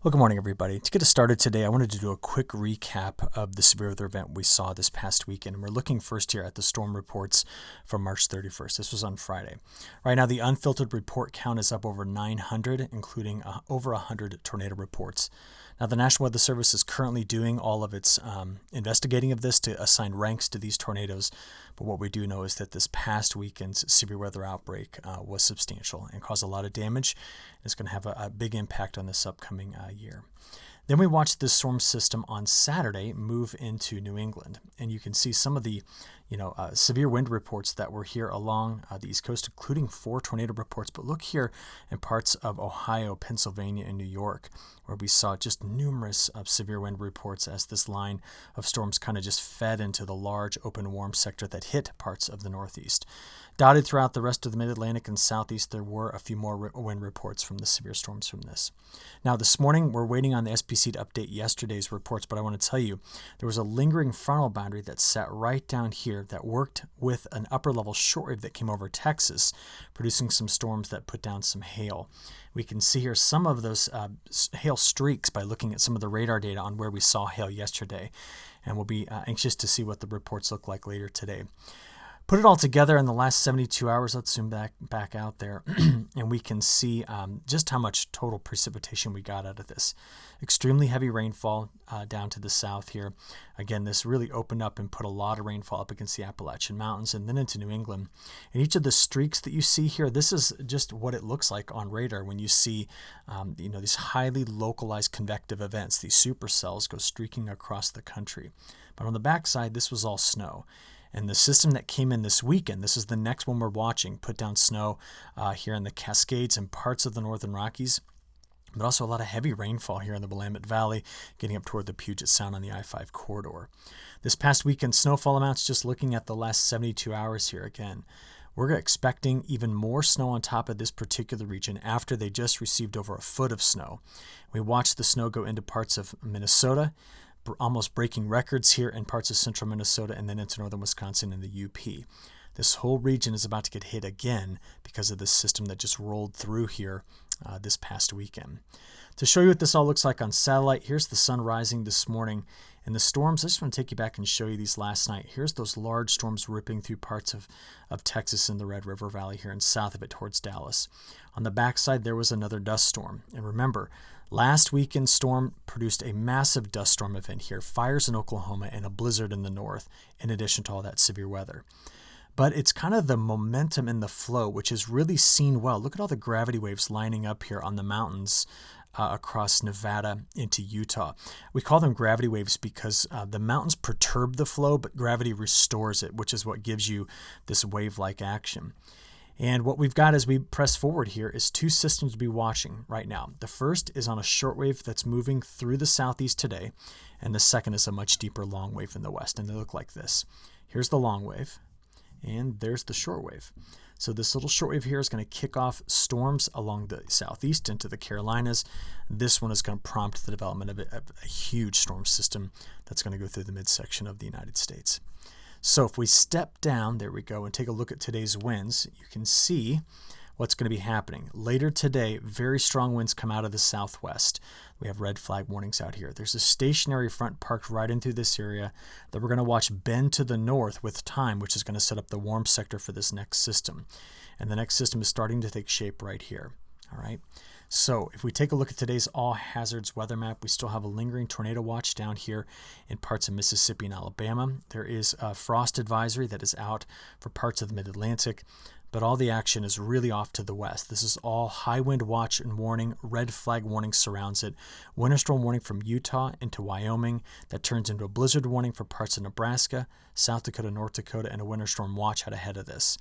Well, good morning, everybody. To get us started today, I wanted to do a quick recap of the severe weather event we saw this past weekend. And we're looking first here at the storm reports from March 31st. This was on Friday. Right now, the unfiltered report count is up over 900, including over 100 tornado reports. Now, the National Weather Service is currently doing all of its investigating of this to assign ranks to these tornadoes. But what we do know is that this past weekend's severe weather outbreak was substantial and caused a lot of damage. It's going to have a big impact on this upcoming year. Then we watched this storm system on Saturday move into New England, and you can see some of the severe wind reports that were here along the East Coast, including 4 tornado reports. But look here in parts of Ohio, Pennsylvania, and New York, where we saw just numerous severe wind reports as this line of storms kind of just fed into the large open warm sector that hit parts of the Northeast. Dotted throughout the rest of the Mid-Atlantic and Southeast, there were a few more wind reports from the severe storms from this. Now, this morning, we're waiting on the SPC to update yesterday's reports, but I want to tell you there was a lingering frontal boundary that sat right down here that worked with an upper-level shortwave that came over Texas, producing some storms that put down some hail. We can see here some of those hail streaks by looking at some of the radar data on where we saw hail yesterday, and we'll be anxious to see what the reports look like later today. Put it all together in the last 72 hours, let's zoom back out there, and we can see just how much total precipitation we got out of this. Extremely heavy rainfall down to the south here. Again, this really opened up and put a lot of rainfall up against the Appalachian Mountains and then into New England. And each of the streaks that you see here, this is just what it looks like on radar when you see these highly localized convective events. These supercells go streaking across the country. But on the backside, this was all snow. And the system that came in this weekend, this is the next one we're watching, put down snow here in the Cascades and parts of the Northern Rockies, but also a lot of heavy rainfall here in the Willamette Valley, getting up toward the Puget Sound on the I-5 corridor. This past weekend, snowfall amounts, just looking at the last 72 hours here again, we're expecting even more snow on top of this particular region after they just received over a foot of snow. We watched the snow go into parts of Minnesota, almost breaking records here in parts of central Minnesota and then into northern Wisconsin and the UP. This whole region is about to get hit again because of this system that just rolled through here this past weekend. To show you what this all looks like on satellite, here's the sun rising this morning. And the storms, I just want to take you back and show you these last night. Here's those large storms ripping through parts of Texas in the Red River Valley here and south of it towards Dallas. On the backside, there was another dust storm. And remember, last weekend's storm produced a massive dust storm event here, fires in Oklahoma and a blizzard in the north, in addition to all that severe weather. But it's kind of the momentum and the flow, which is really seen well. Look at all the gravity waves lining up here on the mountains across Nevada into Utah. We call them gravity waves because the mountains perturb the flow, but gravity restores it, which is what gives you this wave-like action. And what we've got as we press forward here is 2 systems to be watching right now. The first is on a shortwave that's moving through the southeast today, and the second is a much deeper long wave in the west, and they look like this. Here's the long wave, and there's the shortwave. So this little shortwave here is going to kick off storms along the southeast into the Carolinas. This one is going to prompt the development of a huge storm system that's going to go through the midsection of the United States. So if we step down, there we go, and take a look at today's winds, you can see what's going to be happening. Later today, very strong winds come out of the southwest. We have red flag warnings out here. There's a stationary front parked right in through this area that we're going to watch bend to the north with time, which is going to set up the warm sector for this next system. And the next system is starting to take shape right here. All right. So if we take a look at today's all hazards weather map, we still have a lingering tornado watch down here in parts of Mississippi and Alabama. There is a frost advisory that is out for parts of the mid-Atlantic, but all the action is really off to the west. This is all high wind watch and warning. Red flag warning surrounds it. Winter storm warning from Utah into Wyoming that turns into a blizzard warning for parts of Nebraska, South Dakota, North Dakota, and a winter storm watch out ahead of this.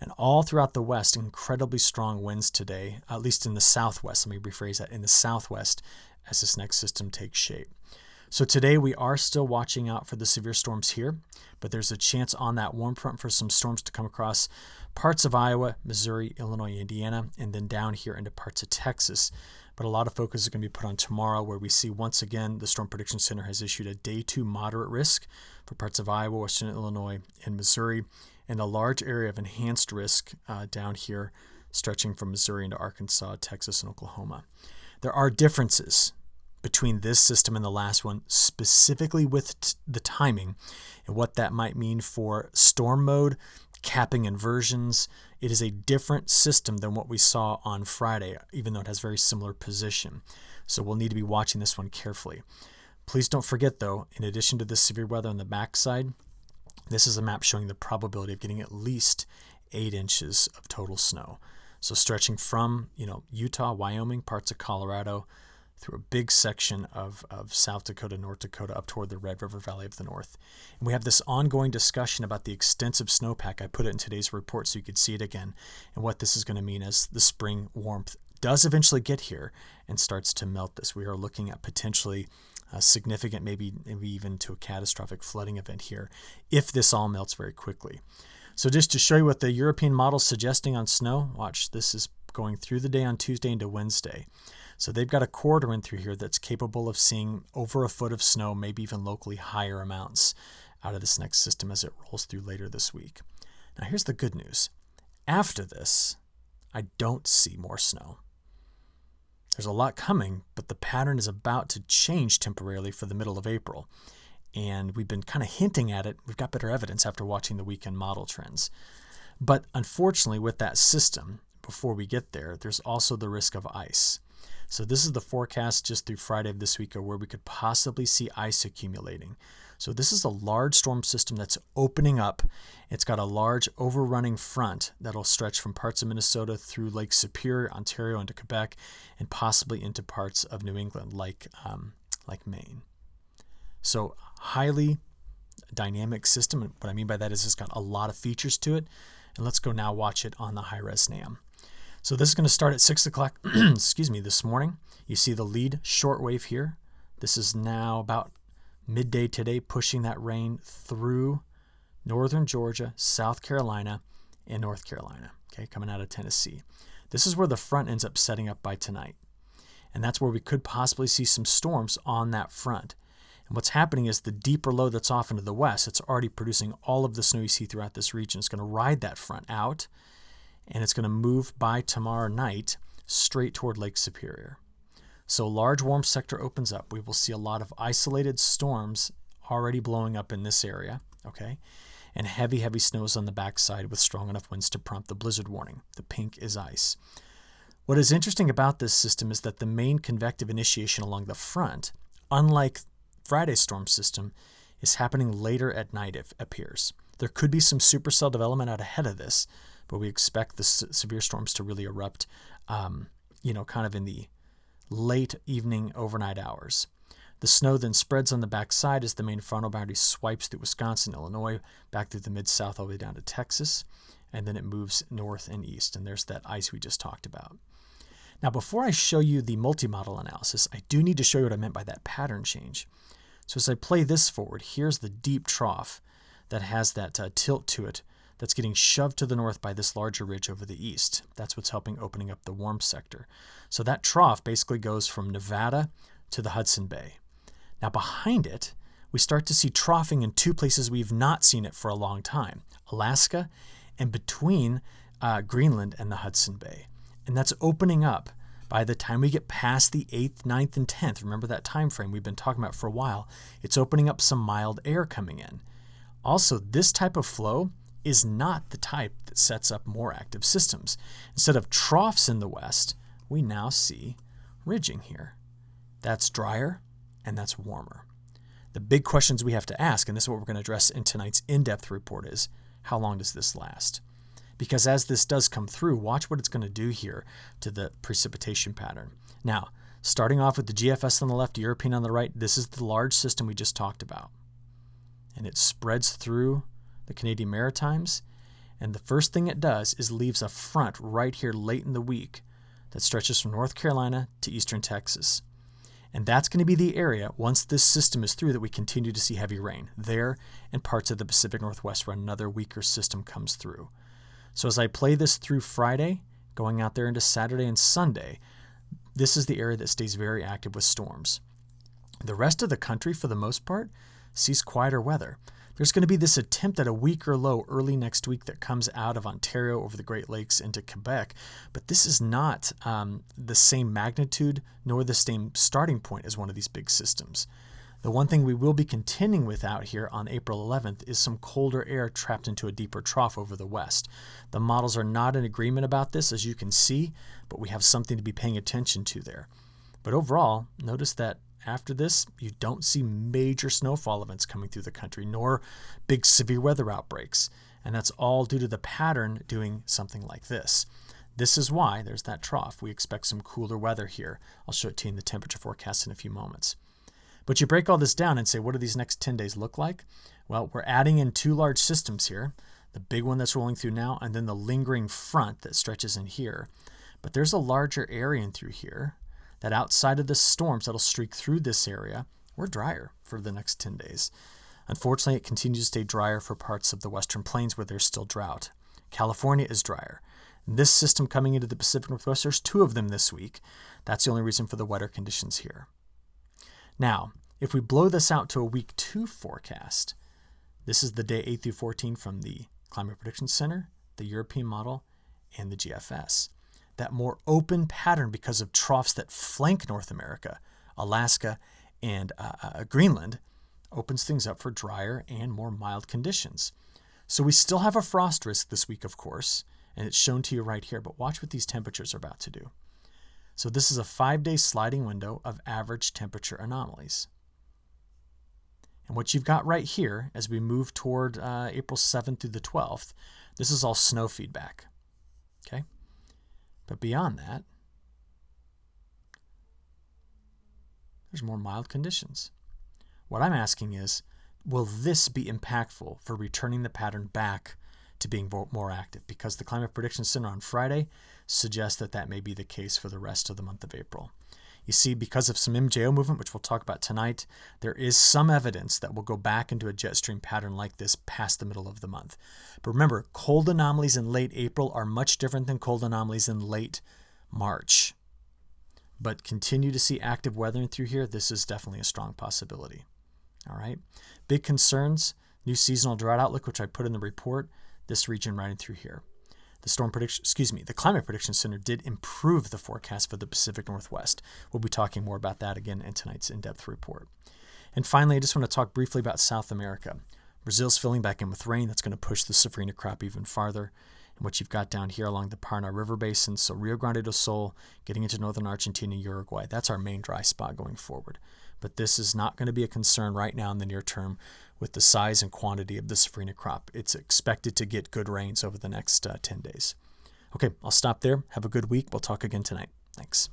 And all throughout the west, incredibly strong winds today, at least in the southwest. Let me rephrase that, in the southwest as this next system takes shape. So today we are still watching out for the severe storms here, but there's a chance on that warm front for some storms to come across parts of Iowa, Missouri, Illinois, Indiana, and then down here into parts of Texas. But a lot of focus is going to be put on tomorrow, where we see once again the Storm Prediction Center has issued a day 2 moderate risk for parts of Iowa, Western Illinois, and Missouri, and a large area of enhanced risk down here stretching from Missouri into Arkansas, Texas, and Oklahoma. There are differences between this system and the last one, specifically with the timing and what that might mean for storm mode, capping inversions. It is a different system than what we saw on Friday, even though it has very similar position. So we'll need to be watching this one carefully. Please don't forget, though, in addition to this severe weather on the backside, this is a map showing the probability of getting at least 8 inches of total snow. So stretching from, Utah, Wyoming, parts of Colorado, through a big section of South Dakota, North Dakota, up toward the Red River Valley of the North. And we have this ongoing discussion about the extensive snowpack. I put it in today's report so you could see it again, and what this is going to mean as the spring warmth does eventually get here and starts to melt this. We are looking at potentially a significant, maybe even to a catastrophic flooding event here if this all melts very quickly. So just to show you what the European model is suggesting on snow, watch, this is going through the day on Tuesday into Wednesday. So they've got a corridor in through here that's capable of seeing over a foot of snow, maybe even locally higher amounts out of this next system as it rolls through later this week. Now here's the good news. After this, I don't see more snow. There's a lot coming, but the pattern is about to change temporarily for the middle of April. And we've been kind of hinting at it. We've got better evidence after watching the weekend model trends. But unfortunately, with that system, before we get there, there's also the risk of ice. So this is the forecast just through Friday of this week of where we could possibly see ice accumulating. So this is a large storm system that's opening up. It's got a large overrunning front that'll stretch from parts of Minnesota through Lake Superior, Ontario, into Quebec, and possibly into parts of New England like Maine. So highly dynamic system. And what I mean by that is it's got a lot of features to it. And let's go now watch it on the high-res NAM. So this is going to start at 6 o'clock this morning. You see the lead shortwave here. This is now about midday today, pushing that rain through northern Georgia, South Carolina, and North Carolina, okay, coming out of Tennessee. This is where the front ends up setting up by tonight. And that's where we could possibly see some storms on that front. And what's happening is the deeper low that's off into the west, it's already producing all of the snow you see throughout this region. It's going to ride that front out, and it's going to move by tomorrow night straight toward Lake Superior. So large warm sector opens up. We will see a lot of isolated storms already blowing up in this area, okay? And heavy snows on the backside with strong enough winds to prompt the blizzard warning. The pink is ice. What is interesting about this system is that the main convective initiation along the front, unlike Friday's storm system, is happening later at night, it appears. There could be some supercell development out ahead of this, but we expect the severe storms to really erupt, kind of in the late evening, overnight hours. The snow then spreads on the backside as the main frontal boundary swipes through Wisconsin, Illinois, back through the mid-south all the way down to Texas, and then it moves north and east, and there's that ice we just talked about. Now, before I show you the multi-model analysis, I do need to show you what I meant by that pattern change. So as I play this forward, here's the deep trough that has that tilt to it that's getting shoved to the north by this larger ridge over the east. That's what's helping opening up the warm sector. So that trough basically goes from Nevada to the Hudson Bay. Now behind it, we start to see troughing in two places we've not seen it for a long time, Alaska and between Greenland and the Hudson Bay. And that's opening up by the time we get past the 8th, 9th, and 10th. Remember that time frame we've been talking about for a while. It's opening up some mild air coming in. Also, this type of flow is not the type that sets up more active systems. Instead of troughs in the west, we now see ridging here. That's drier and that's warmer. The big questions we have to ask, and this is what we're going to address in tonight's in-depth report, is how long does this last? Because as this does come through, watch what it's going to do here to the precipitation pattern. Now, starting off with the GFS on the left, European on the right, this is the large system we just talked about. And it spreads through the Canadian Maritimes. And the first thing it does is leaves a front right here late in the week that stretches from North Carolina to eastern Texas. And that's going to be the area, once this system is through, that we continue to see heavy rain there and parts of the Pacific Northwest where another weaker system comes through. So as I play this through Friday, going out there into Saturday and Sunday, this is the area that stays very active with storms. The rest of the country, for the most part, sees quieter weather. There's going to be this attempt at a weaker low early next week that comes out of Ontario over the Great Lakes into Quebec, but this is not the same magnitude nor the same starting point as one of these big systems. The one thing we will be contending with out here on April 11th is some colder air trapped into a deeper trough over the west. The models are not in agreement about this, as you can see, but we have something to be paying attention to there. But overall, notice that after this, you don't see major snowfall events coming through the country, nor big severe weather outbreaks. And that's all due to the pattern doing something like this. This is why there's that trough. We expect some cooler weather here. I'll show it to you in the temperature forecast in a few moments. But you break all this down and say, what do these next 10 days look like? Well, we're adding in two large systems here, the big one that's rolling through now, and then the lingering front that stretches in here. But there's a larger area in through here that outside of the storms that'll streak through this area, we're drier for the next 10 days. Unfortunately, it continues to stay drier for parts of the western plains where there's still drought. California is drier. This system coming into the Pacific Northwest, there's two of them this week. That's the only reason for the wetter conditions here. Now, if we blow this out to a week 2 forecast, this is the day 8 through 14 from the Climate Prediction Center, the European model, and the GFS. That more open pattern because of troughs that flank North America, Alaska, and Greenland, opens things up for drier and more mild conditions. So we still have a frost risk this week, of course, and it's shown to you right here, but watch what these temperatures are about to do. So this is a 5-day sliding window of average temperature anomalies. And what you've got right here, as we move toward April 7th through the 12th, this is all snow feedback. Okay? But beyond that, there's more mild conditions. What I'm asking is, will this be impactful for returning the pattern back to being more active? Because the Climate Prediction Center on Friday suggests that that may be the case for the rest of the month of April. You see, because of some MJO movement, which we'll talk about tonight, there is some evidence that we'll go back into a jet stream pattern like this past the middle of the month. But remember, cold anomalies in late April are much different than cold anomalies in late March. But continue to see active weathering through here. This is definitely a strong possibility. All right. Big concerns, new seasonal drought outlook, which I put in the report, this region right in through here. The Climate Prediction Center did improve the forecast for the Pacific Northwest. We'll be talking more about that again in tonight's in-depth report. And finally, I just want to talk briefly about South America. Brazil's filling back in with rain. That's going to push the safrinha crop even farther. And what you've got down here along the Paraná River Basin, so Rio Grande do Sul, getting into northern Argentina, Uruguay, that's our main dry spot going forward. But this is not going to be a concern right now in the near term with the size and quantity of the safrinha crop. It's expected to get good rains over the next 10 days. Okay, I'll stop there. Have a good week. We'll talk again tonight. Thanks.